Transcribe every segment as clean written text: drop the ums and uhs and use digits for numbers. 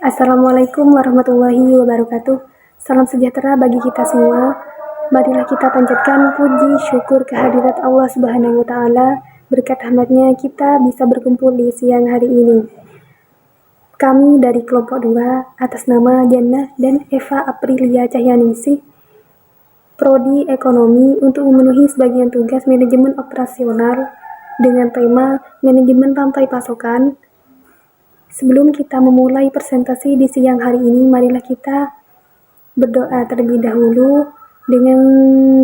Assalamualaikum warahmatullahi wabarakatuh. Salam sejahtera bagi kita semua. Marilah kita panjatkan puji syukur kehadirat Allah Subhanahu wa taala. Berkat rahmatnya kita bisa berkumpul di siang hari ini. Kami dari kelompok 2 atas nama Jannah dan Eva Aprilia Cahyaningsih, Prodi Ekonomi, untuk memenuhi sebagian tugas manajemen operasional dengan tema manajemen rantai pasokan. Sebelum kita memulai presentasi di siang hari ini, marilah kita berdoa terlebih dahulu dengan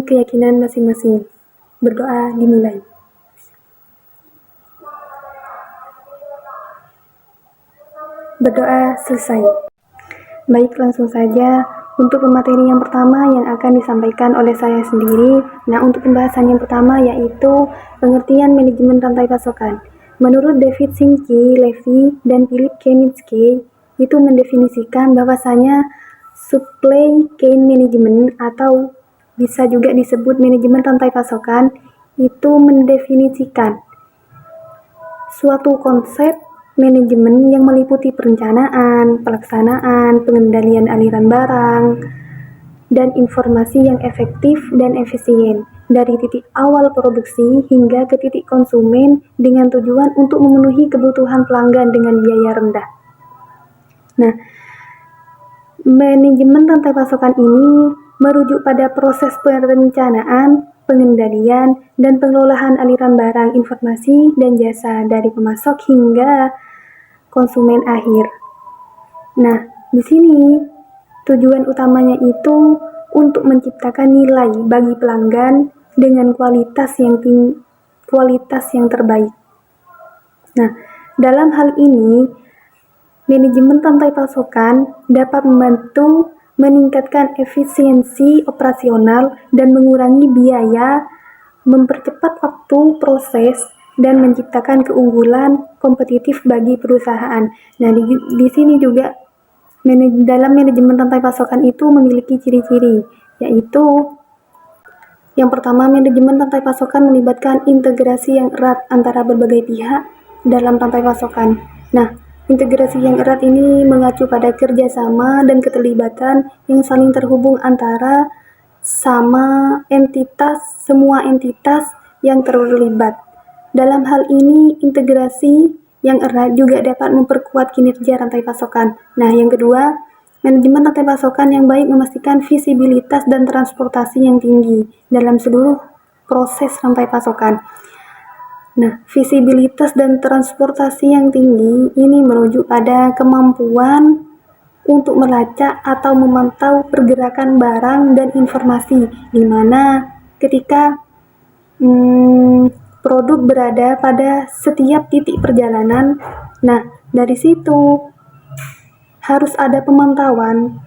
keyakinan masing-masing. Berdoa dimulai. Berdoa selesai. Baik, langsung saja untuk pemateri yang pertama yang akan disampaikan oleh saya sendiri. Nah, untuk pembahasan yang pertama yaitu pengertian manajemen rantai pasokan. Menurut David Simke, Levy, dan Philip Keninsky, itu mendefinisikan bahwasanya supply chain management atau bisa juga disebut manajemen rantai pasokan itu mendefinisikan suatu konsep manajemen yang meliputi perencanaan, pelaksanaan, pengendalian aliran barang, dan informasi yang efektif dan efisien dari titik awal produksi hingga ke titik konsumen dengan tujuan untuk memenuhi kebutuhan pelanggan dengan biaya rendah. Nah, manajemen rantai pasokan ini merujuk pada proses perencanaan, pengendalian, dan pengelolaan aliran barang, informasi, dan jasa dari pemasok hingga konsumen akhir. Nah, di sini tujuan utamanya itu untuk menciptakan nilai bagi pelanggan dengan kualitas yang terbaik. Nah, dalam hal ini manajemen rantai pasokan dapat membantu meningkatkan efisiensi operasional dan mengurangi biaya, mempercepat waktu proses, dan menciptakan keunggulan kompetitif bagi perusahaan. Nah, di sini juga dalam manajemen rantai pasokan itu memiliki ciri-ciri, yaitu yang pertama, manajemen rantai pasokan melibatkan integrasi yang erat antara berbagai pihak dalam rantai pasokan. Nah, integrasi yang erat ini mengacu pada kerjasama dan keterlibatan yang saling terhubung antara semua entitas yang terlibat. Dalam hal ini, integrasi yang erat juga dapat memperkuat kinerja rantai pasokan. Nah, yang kedua, manajemen rantai pasokan yang baik memastikan visibilitas dan transportasi yang tinggi dalam seluruh proses rantai pasokan. Nah, visibilitas dan transportasi yang tinggi ini merujuk pada kemampuan untuk melacak atau memantau pergerakan barang dan informasi, di mana ketika produk berada pada setiap titik perjalanan. Nah, dari situ harus ada pemantauan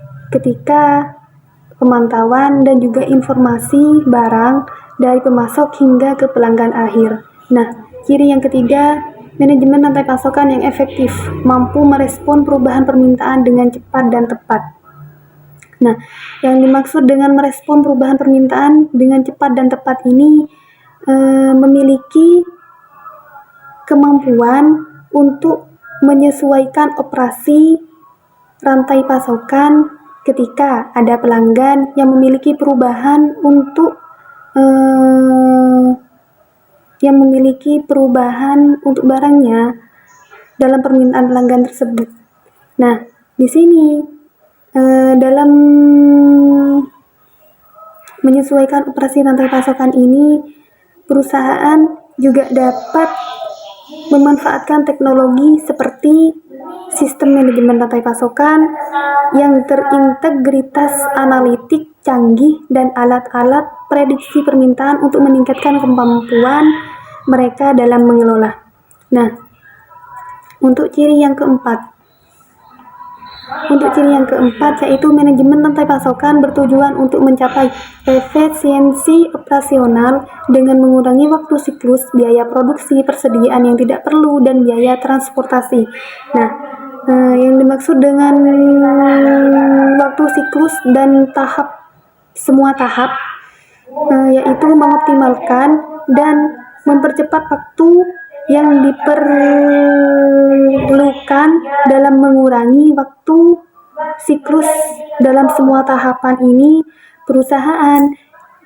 dan juga informasi barang dari pemasok hingga ke pelanggan akhir. Nah, ciri yang ketiga, manajemen rantai pasokan yang efektif, mampu merespon perubahan permintaan dengan cepat dan tepat. Nah, yang dimaksud dengan merespon perubahan permintaan dengan cepat dan tepat ini memiliki kemampuan untuk menyesuaikan operasi rantai pasokan ketika ada pelanggan yang memiliki perubahan untuk barangnya dalam permintaan pelanggan tersebut. Nah, di sini dalam menyesuaikan operasi rantai pasokan ini, perusahaan juga dapat memanfaatkan teknologi seperti sistem manajemen rantai pasokan yang terintegritas analitik canggih dan alat-alat prediksi permintaan untuk meningkatkan kemampuan mereka dalam mengelola. Nah, untuk ciri yang keempat yaitu manajemen rantai pasokan bertujuan untuk mencapai efisiensi operasional dengan mengurangi waktu siklus, biaya produksi, persediaan yang tidak perlu, dan biaya transportasi. Nah, yang dimaksud dengan waktu siklus dan semua tahap yaitu mengoptimalkan dan mempercepat waktu yang diperlukan dalam mengurangi waktu siklus. Dalam semua tahapan ini, perusahaan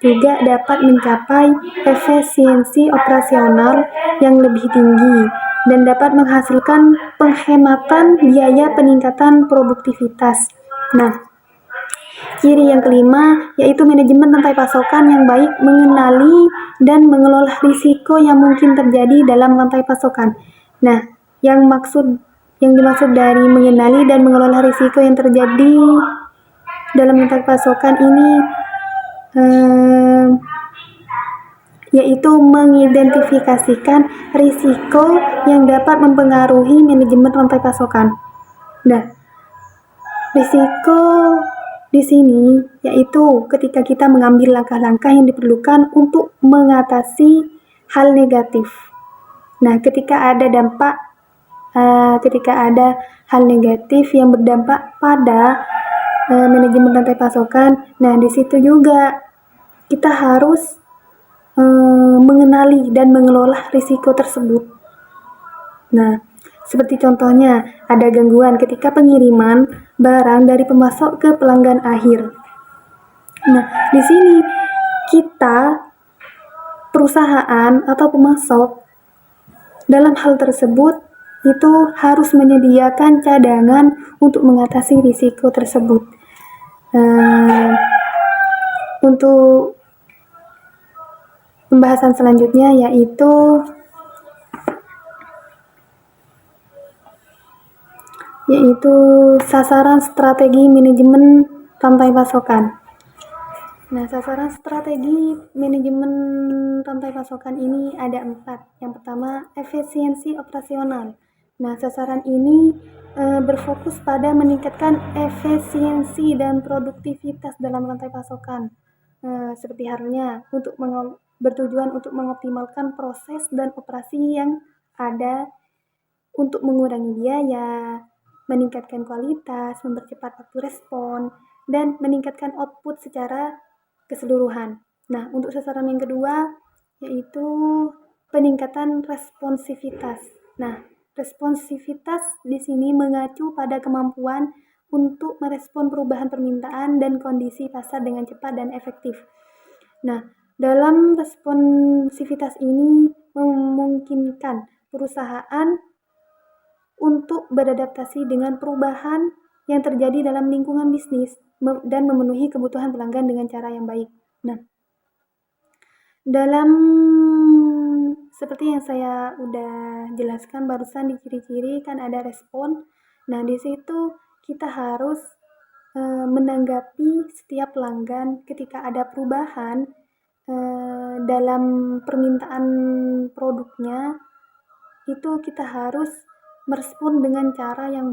juga dapat mencapai efisiensi operasional yang lebih tinggi dan dapat menghasilkan penghematan biaya, peningkatan produktivitas. Nah, ciri yang kelima yaitu manajemen rantai pasokan yang baik, mengenali dan mengelola risiko yang mungkin terjadi dalam rantai pasokan. Nah, yang dimaksud dari mengenali dan mengelola risiko yang terjadi dalam rantai pasokan ini yaitu mengidentifikasikan risiko yang dapat mempengaruhi manajemen rantai pasokan. Nah, risiko di sini yaitu ketika kita mengambil langkah-langkah yang diperlukan untuk mengatasi hal negatif. Nah, ketika ada hal negatif yang berdampak pada manajemen rantai pasokan, nah di situ juga kita harus mengenali dan mengelola risiko tersebut. Nah, seperti contohnya, ada gangguan ketika pengiriman barang dari pemasok ke pelanggan akhir. Nah, di sini kita, perusahaan atau pemasok, dalam hal tersebut itu harus menyediakan cadangan untuk mengatasi risiko tersebut. Untuk pembahasan selanjutnya yaitu sasaran strategi manajemen rantai pasokan. Nah, sasaran strategi manajemen rantai pasokan ini ada 4. Yang pertama, efisiensi operasional. Nah, sasaran ini berfokus pada meningkatkan efisiensi dan produktivitas dalam rantai pasokan. Seperti halnya bertujuan untuk mengoptimalkan proses dan operasi yang ada untuk mengurangi biaya, meningkatkan kualitas, mempercepat waktu respon, dan meningkatkan output secara keseluruhan. Nah, untuk sasaran yang kedua yaitu peningkatan responsivitas. Nah, responsivitas di sini mengacu pada kemampuan untuk merespon perubahan permintaan dan kondisi pasar dengan cepat dan efektif. Nah, dalam responsivitas ini memungkinkan perusahaan untuk beradaptasi dengan perubahan yang terjadi dalam lingkungan bisnis dan memenuhi kebutuhan pelanggan dengan cara yang baik. Nah, dalam seperti yang saya udah jelaskan barusan di ciri-ciri kan ada respon. Nah, di situ kita harus menanggapi setiap pelanggan ketika ada perubahan dalam permintaan produknya, itu kita harus merespon dengan cara yang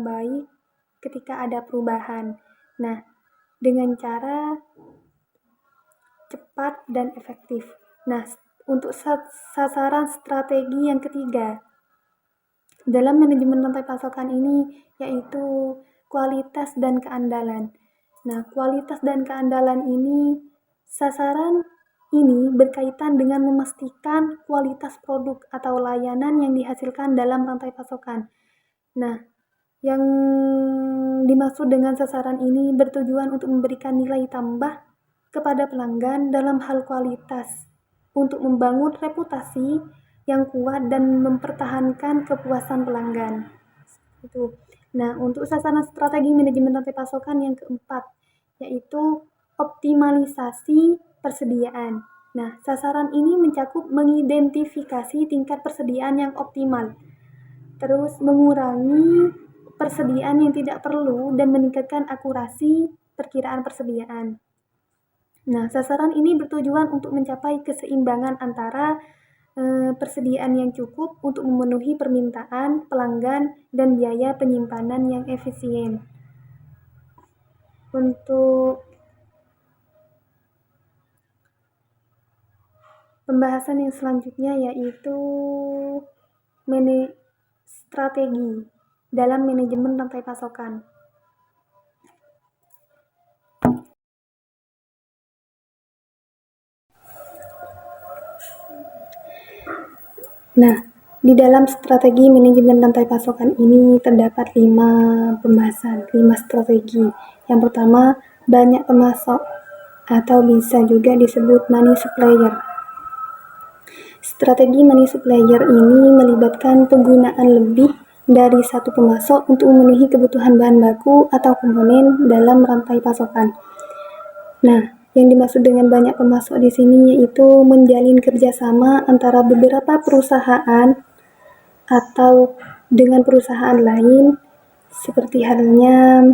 baik ketika ada perubahan. Nah, dengan cara cepat dan efektif. Nah, untuk sasaran strategi yang ketiga dalam manajemen rantai pasokan ini yaitu kualitas dan keandalan. Nah, kualitas dan keandalan ini, sasaran ini berkaitan dengan memastikan kualitas produk atau layanan yang dihasilkan dalam rantai pasokan. Nah, yang dimaksud dengan sasaran ini bertujuan untuk memberikan nilai tambah kepada pelanggan dalam hal kualitas, untuk membangun reputasi yang kuat dan mempertahankan kepuasan pelanggan. Itu. Nah, untuk sasaran strategi manajemen rantai pasokan yang keempat, yaitu optimalisasi persediaan. Nah, sasaran ini mencakup mengidentifikasi tingkat persediaan yang optimal, terus mengurangi persediaan yang tidak perlu dan meningkatkan akurasi perkiraan persediaan. Nah, sasaran ini bertujuan untuk mencapai keseimbangan antara persediaan yang cukup untuk memenuhi permintaan pelanggan dan biaya penyimpanan yang efisien. Untuk pembahasan yang selanjutnya yaitu strategi dalam manajemen rantai pasokan. Nah, di dalam strategi manajemen rantai pasokan ini terdapat 5 pembahasan, 5 strategi. Yang pertama, banyak pemasok atau bisa juga disebut money supplier. Strategi money supplier ini melibatkan penggunaan lebih dari satu pemasok untuk memenuhi kebutuhan bahan baku atau komponen dalam rantai pasokan. Nah, yang dimaksud dengan banyak pemasok di sini yaitu menjalin kerjasama antara beberapa perusahaan atau dengan perusahaan lain, seperti halnya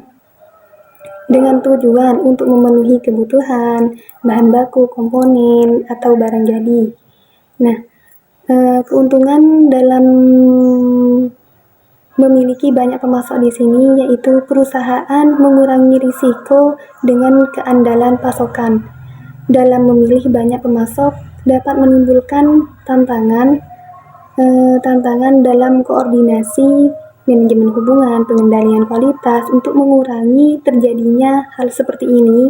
dengan tujuan untuk memenuhi kebutuhan bahan baku, komponen, atau barang jadi. Nah, keuntungan dalam memiliki banyak pemasok di sini yaitu perusahaan mengurangi risiko dengan keandalan pasokan. Dalam memilih banyak pemasok dapat menimbulkan tantangan dalam koordinasi, manajemen hubungan, pengendalian kualitas. Untuk mengurangi terjadinya hal seperti ini,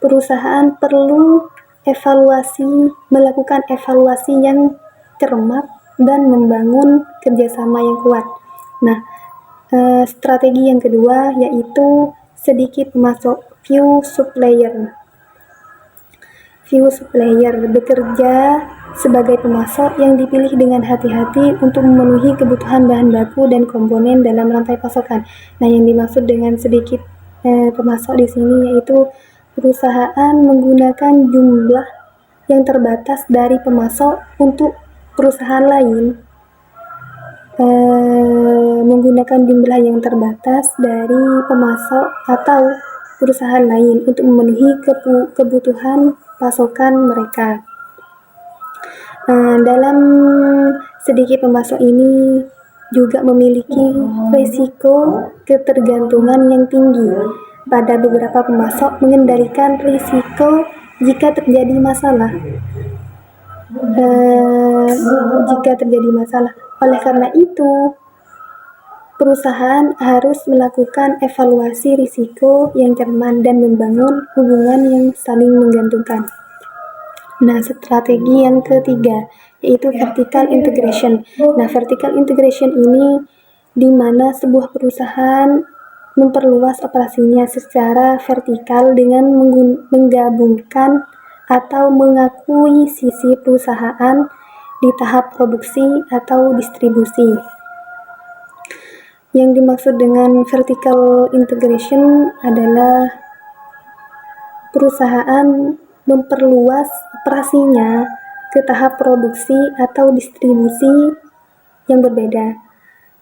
perusahaan perlu melakukan evaluasi yang cermat dan membangun kerjasama yang kuat. Nah, strategi yang kedua yaitu sedikit pemasok, few supplier. Few supplier bekerja sebagai pemasok yang dipilih dengan hati-hati untuk memenuhi kebutuhan bahan baku dan komponen dalam rantai pasokan. Nah, yang dimaksud dengan sedikit pemasok di sini yaitu perusahaan menggunakan jumlah yang terbatas dari pemasok untuk perusahaan lain. Menggunakan jumlah yang terbatas dari pemasok atau perusahaan lain untuk memenuhi kebutuhan pasokan mereka. Dalam sedikit pemasok ini juga memiliki risiko ketergantungan yang tinggi. Pada beberapa pemasok mengendalikan risiko jika terjadi masalah. Oleh karena itu, perusahaan harus melakukan evaluasi risiko yang cermat dan membangun hubungan yang saling menggantungkan. Nah, strategi yang ketiga yaitu vertical integration. Nah, vertical integration ini di mana sebuah perusahaan memperluas operasinya secara vertikal dengan menggabungkan atau mengakui sisi perusahaan di tahap produksi atau distribusi. Yang dimaksud dengan vertical integration adalah perusahaan memperluas operasinya ke tahap produksi atau distribusi yang berbeda.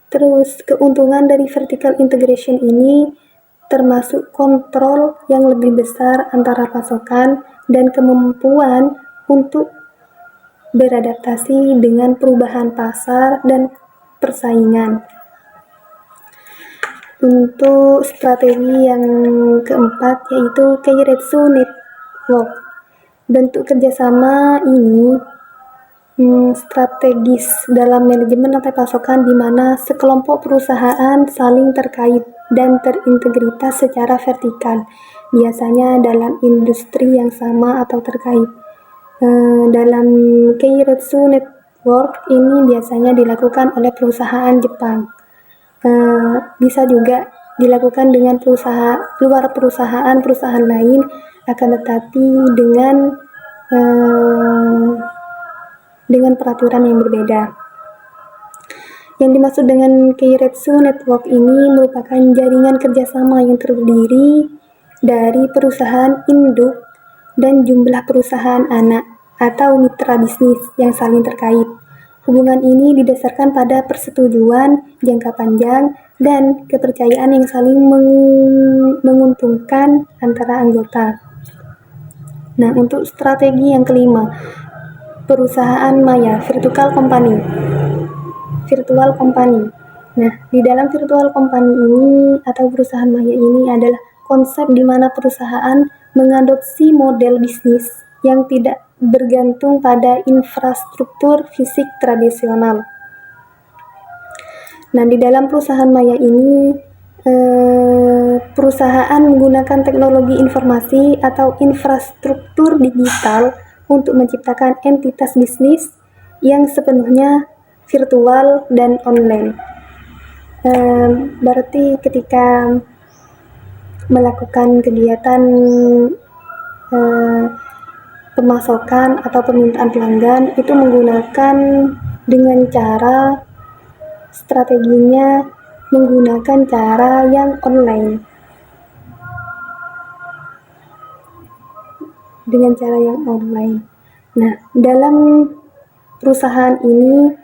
Terus, keuntungan dari vertical integration ini termasuk kontrol yang lebih besar antara pasokan dan kemampuan untuk beradaptasi dengan perubahan pasar dan persaingan. Untuk strategi yang keempat yaitu Keiretsu Network. Bentuk kerjasama ini strategis dalam manajemen rantai pasokan di mana sekelompok perusahaan saling terkait dan terintegritas secara vertikal, biasanya dalam industri yang sama atau terkait. Dalam Keiretsu Network ini biasanya dilakukan oleh perusahaan Jepang. Bisa juga dilakukan dengan perusahaan lain, akan tetapi dengan peraturan yang berbeda. Yang dimaksud dengan Keiretsu Network ini merupakan jaringan kerjasama yang terdiri dari perusahaan induk dan jumlah perusahaan anak atau mitra bisnis yang saling terkait. Hubungan ini didasarkan pada persetujuan jangka panjang dan kepercayaan yang saling menguntungkan antara anggota. Nah, untuk strategi yang kelima, perusahaan maya, virtual company. Nah, di dalam virtual company ini atau perusahaan maya ini adalah konsep di mana perusahaan mengadopsi model bisnis yang tidak bergantung pada infrastruktur fisik tradisional. Nah, di dalam perusahaan maya ini perusahaan menggunakan teknologi informasi atau infrastruktur digital untuk menciptakan entitas bisnis yang sepenuhnya virtual dan online. Berarti ketika melakukan kegiatan pemasokan atau permintaan pelanggan itu menggunakan dengan cara strateginya menggunakan cara yang online. Dengan cara yang online. Nah, dalam perusahaan ini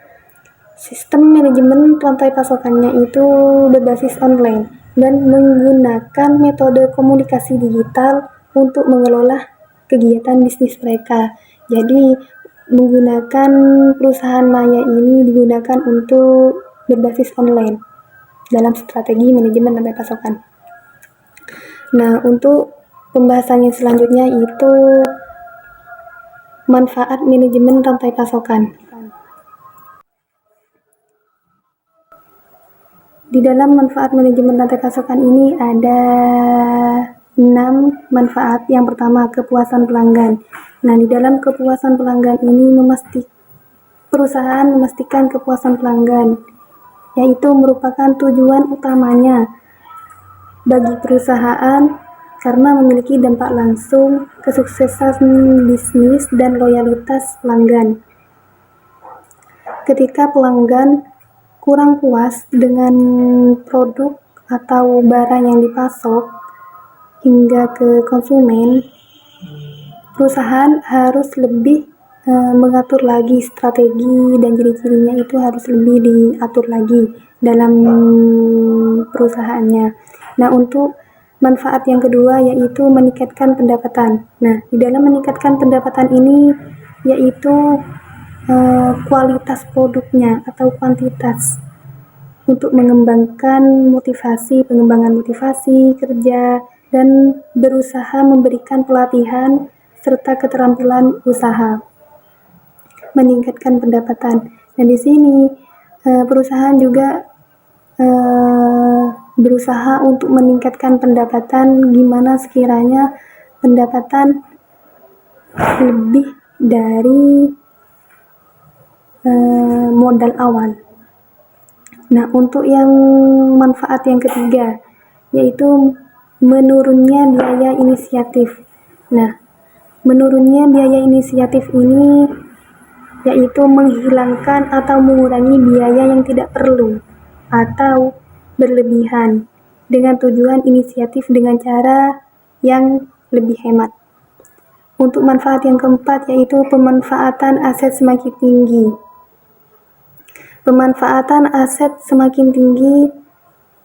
sistem manajemen rantai pasokannya itu berbasis online dan menggunakan metode komunikasi digital untuk mengelola kegiatan bisnis mereka. Jadi menggunakan perusahaan maya ini digunakan untuk berbasis online dalam strategi manajemen rantai pasokan. Nah, untuk pembahasannya selanjutnya itu manfaat manajemen rantai pasokan. Di dalam manfaat manajemen rantai pasokan ini ada 6 manfaat. Yang pertama, kepuasan pelanggan. Nah, di dalam kepuasan pelanggan ini perusahaan memastikan kepuasan pelanggan, yaitu merupakan tujuan utamanya bagi perusahaan karena memiliki dampak langsung kesuksesan bisnis dan loyalitas pelanggan. Ketika pelanggan kurang puas dengan produk atau barang yang dipasok hingga ke konsumen, perusahaan harus lebih mengatur lagi strategi dan ciri-cirinya itu harus lebih diatur lagi dalam perusahaannya. Nah, untuk manfaat yang kedua yaitu meningkatkan pendapatan. Nah, di dalam meningkatkan pendapatan ini yaitu kualitas produknya atau kuantitas untuk pengembangan motivasi kerja dan berusaha memberikan pelatihan serta keterampilan usaha, meningkatkan pendapatan. Dan di sini perusahaan juga berusaha untuk meningkatkan pendapatan gimana sekiranya pendapatan lebih dari modal awal. Nah, untuk yang manfaat yang ketiga yaitu menurunnya biaya inisiatif. Nah, menurunnya biaya inisiatif ini yaitu menghilangkan atau mengurangi biaya yang tidak perlu atau berlebihan dengan tujuan inisiatif dengan cara yang lebih hemat. Untuk manfaat yang keempat yaitu pemanfaatan aset semakin tinggi. Pemanfaatan aset semakin tinggi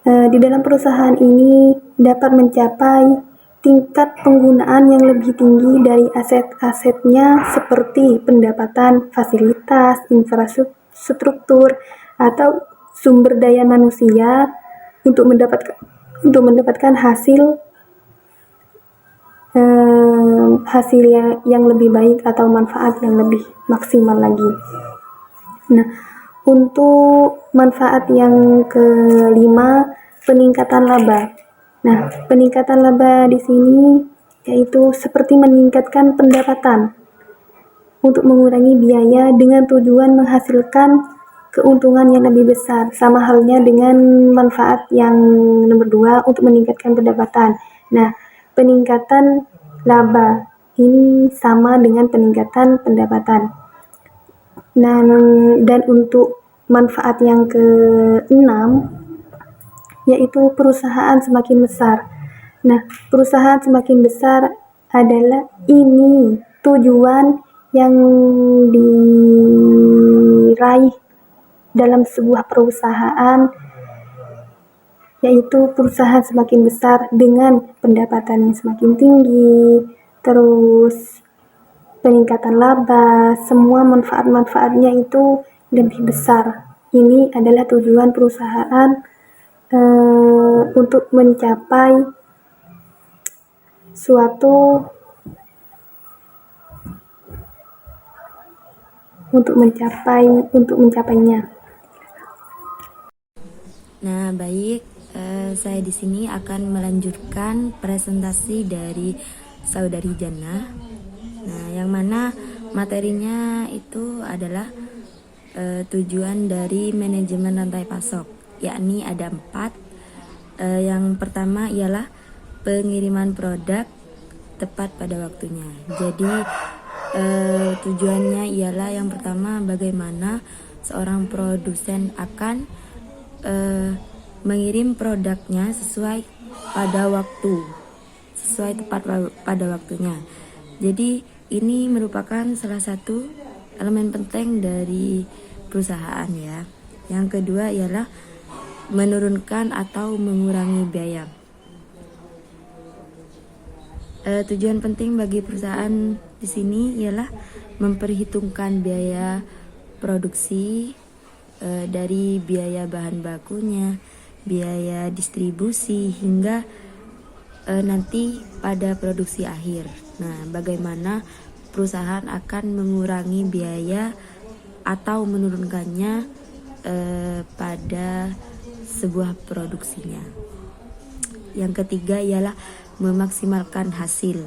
di dalam perusahaan ini dapat mencapai tingkat penggunaan yang lebih tinggi dari aset-asetnya seperti pendapatan, fasilitas, infrastruktur, atau sumber daya manusia untuk mendapatkan hasil yang lebih baik atau manfaat yang lebih maksimal lagi. Nah, untuk manfaat yang kelima, peningkatan laba. Nah, peningkatan laba di sini yaitu seperti meningkatkan pendapatan untuk mengurangi biaya dengan tujuan menghasilkan keuntungan yang lebih besar. Sama halnya dengan manfaat yang nomor 2 untuk meningkatkan pendapatan. Nah, peningkatan laba ini sama dengan peningkatan pendapatan. Nah, dan untuk manfaat yang keenam yaitu perusahaan semakin besar. Nah, perusahaan semakin besar adalah ini tujuan yang diraih dalam sebuah perusahaan, yaitu perusahaan semakin besar dengan pendapatan yang semakin tinggi, terus peningkatan laba, semua manfaat-manfaatnya itu lebih besar. Ini adalah tujuan perusahaan untuk mencapai suatu untuk mencapainya. Nah, baik, saya di sini akan melanjutkan presentasi dari Saudari Jannah. Nah, yang mana materinya itu adalah tujuan dari manajemen rantai pasok, yakni ada 4. Yang pertama ialah pengiriman produk tepat pada waktunya. Jadi tujuannya ialah yang pertama, bagaimana seorang produsen akan mengirim produknya sesuai pada waktu, sesuai tepat pada waktunya. Jadi ini merupakan salah satu elemen penting dari perusahaan ya. Yang kedua ialah menurunkan atau mengurangi biaya. Tujuan penting bagi perusahaan di sini ialah memperhitungkan biaya produksi, dari biaya bahan bakunya, biaya distribusi, hingga nanti pada produksi akhir. Nah, bagaimana perusahaan akan mengurangi biaya atau menurunkannya pada sebuah produksinya. Yang ketiga ialah memaksimalkan hasil.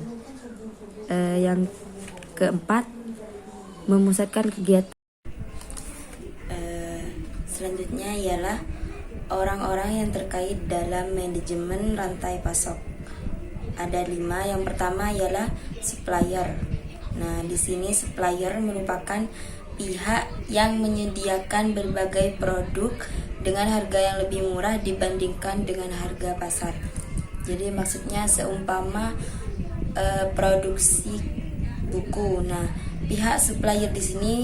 Yang keempat, memusatkan kegiatan. Selanjutnya ialah orang-orang yang terkait dalam manajemen rantai pasok. Ada 5. Yang pertama ialah supplier. Nah, di sini supplier merupakan pihak yang menyediakan berbagai produk dengan harga yang lebih murah dibandingkan dengan harga pasar. Jadi maksudnya seumpama produksi buku. Nah, pihak supplier di sini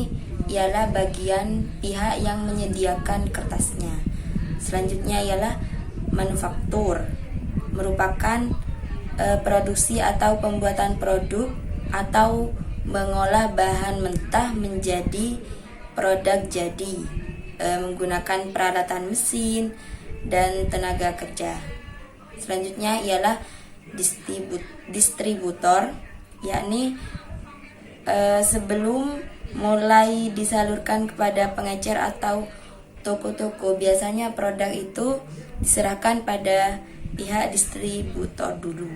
ialah bagian pihak yang menyediakan kertasnya. Selanjutnya ialah manufaktur, merupakan produksi atau pembuatan produk atau mengolah bahan mentah menjadi produk jadi, menggunakan peralatan mesin dan tenaga kerja. Selanjutnya ialah distributor, yakni sebelum mulai disalurkan kepada pengecer atau toko-toko, biasanya produk itu diserahkan pada pihak distributor dulu.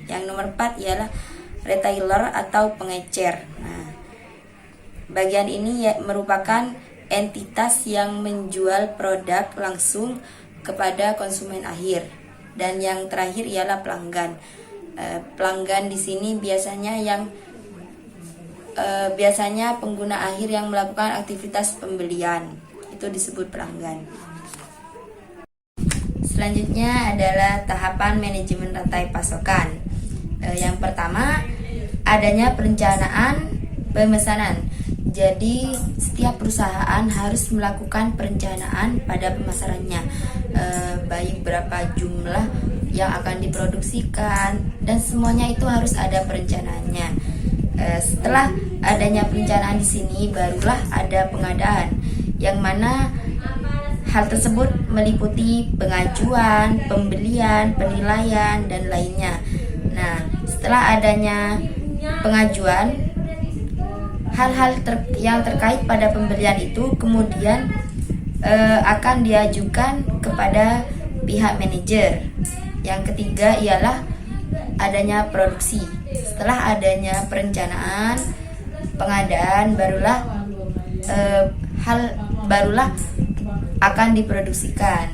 Yang nomor 4 ialah retailer atau pengecer. Nah, bagian ini merupakan entitas yang menjual produk langsung kepada konsumen akhir. Dan yang terakhir ialah pelanggan. Pelanggan di sini biasanya pengguna akhir yang melakukan aktivitas pembelian. Itu disebut pelanggan. Selanjutnya adalah tahapan manajemen rantai pasokan. Yang pertama, adanya perencanaan pemesanan. Jadi setiap perusahaan harus melakukan perencanaan pada pemasarannya, baik berapa jumlah yang akan diproduksikan, dan semuanya itu harus ada perencanaannya. Setelah adanya perencanaan di sini, barulah ada pengadaan, yang mana hal tersebut meliputi pengajuan, pembelian, penilaian, dan lainnya. Nah, setelah adanya pengajuan, hal-hal yang terkait pada pembelian itu kemudian akan diajukan kepada pihak manajer. Yang ketiga ialah adanya produksi. Setelah adanya perencanaan, pengadaan, barulah akan diproduksikan.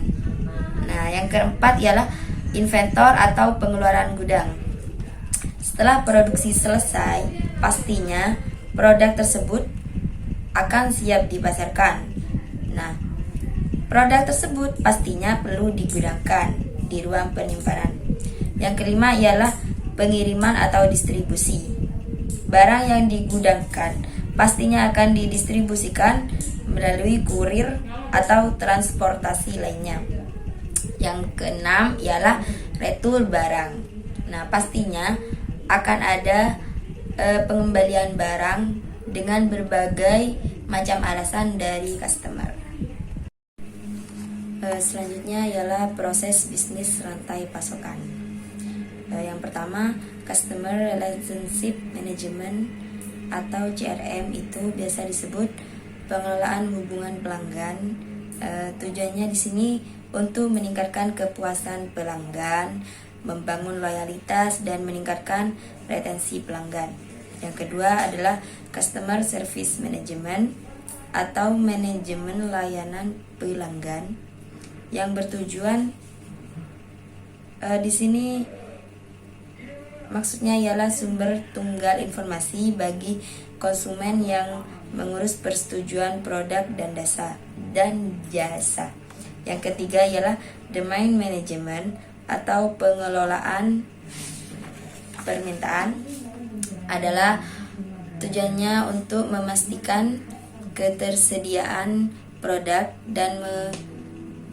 Nah, yang keempat ialah inventor atau pengeluaran gudang. Setelah produksi selesai, pastinya produk tersebut akan siap dipasarkan. Nah, produk tersebut pastinya perlu digudangkan di ruang penyimpanan. Yang kelima ialah pengiriman atau distribusi. Barang yang digudangkan pastinya akan didistribusikan melalui kurir atau transportasi lainnya. Yang keenam ialah retur barang. Nah, pastinya akan ada pengembalian barang dengan berbagai macam alasan dari customer. Selanjutnya ialah proses bisnis rantai pasokan. Yang pertama, Customer Relationship Management atau CRM, itu biasa disebut pengelolaan hubungan pelanggan. Tujuannya di sini untuk meningkatkan kepuasan pelanggan, membangun loyalitas, dan meningkatkan retensi pelanggan. Yang kedua adalah Customer Service Management. atau manajemen layanan pelanggan yang bertujuan di sini maksudnya ialah sumber tunggal informasi bagi konsumen yang mengurus persetujuan produk dan jasa. Yang ketiga ialah domain management atau pengelolaan permintaan, adalah tujuannya untuk memastikan ketersediaan produk dan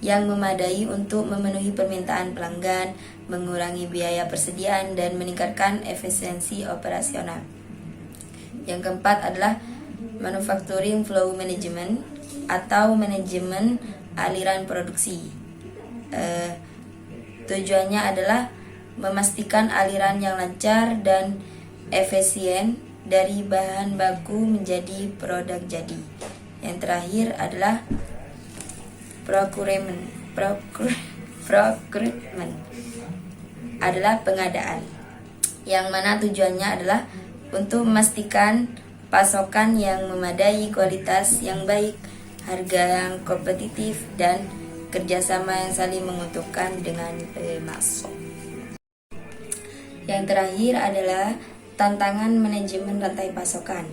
yang memadai untuk memenuhi permintaan pelanggan, mengurangi biaya persediaan, dan meningkatkan efisiensi operasional. Yang keempat adalah manufacturing flow management atau manajemen aliran produksi. Tujuannya adalah memastikan aliran yang lancar dan efisien dari bahan baku menjadi produk jadi. Yang terakhir adalah procurement adalah pengadaan, yang mana tujuannya adalah untuk memastikan pasokan yang memadai, kualitas yang baik, harga yang kompetitif, dan kerjasama yang saling menguntungkan dengan pemasok. Yang terakhir adalah tantangan manajemen rantai pasokan.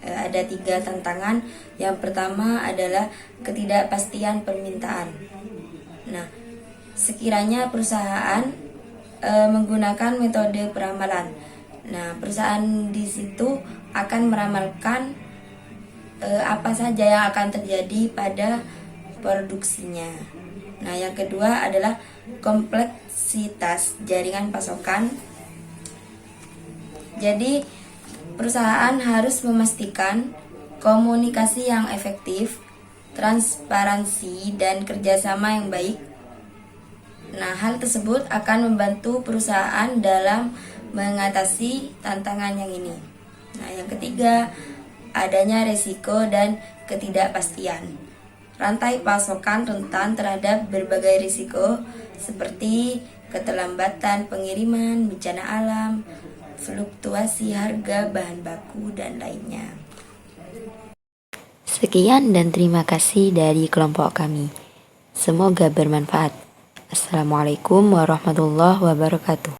Ada 3 tantangan. Yang pertama adalah ketidakpastian permintaan. Nah, sekiranya perusahaan menggunakan metode peramalan, nah perusahaan di situ akan meramalkan apa saja yang akan terjadi pada produksinya. Nah, yang kedua adalah kompleksitas jaringan pasokan. Jadi, perusahaan harus memastikan komunikasi yang efektif, transparansi, dan kerjasama yang baik. Nah, hal tersebut akan membantu perusahaan dalam mengatasi tantangan yang ini. Nah, yang ketiga, adanya resiko dan ketidakpastian. Rantai pasokan rentan terhadap berbagai risiko seperti keterlambatan pengiriman, bencana alam, fluktuasi harga bahan baku, dan lainnya. Sekian dan terima kasih dari kelompok kami. Semoga bermanfaat. Assalamualaikum warahmatullahi wabarakatuh.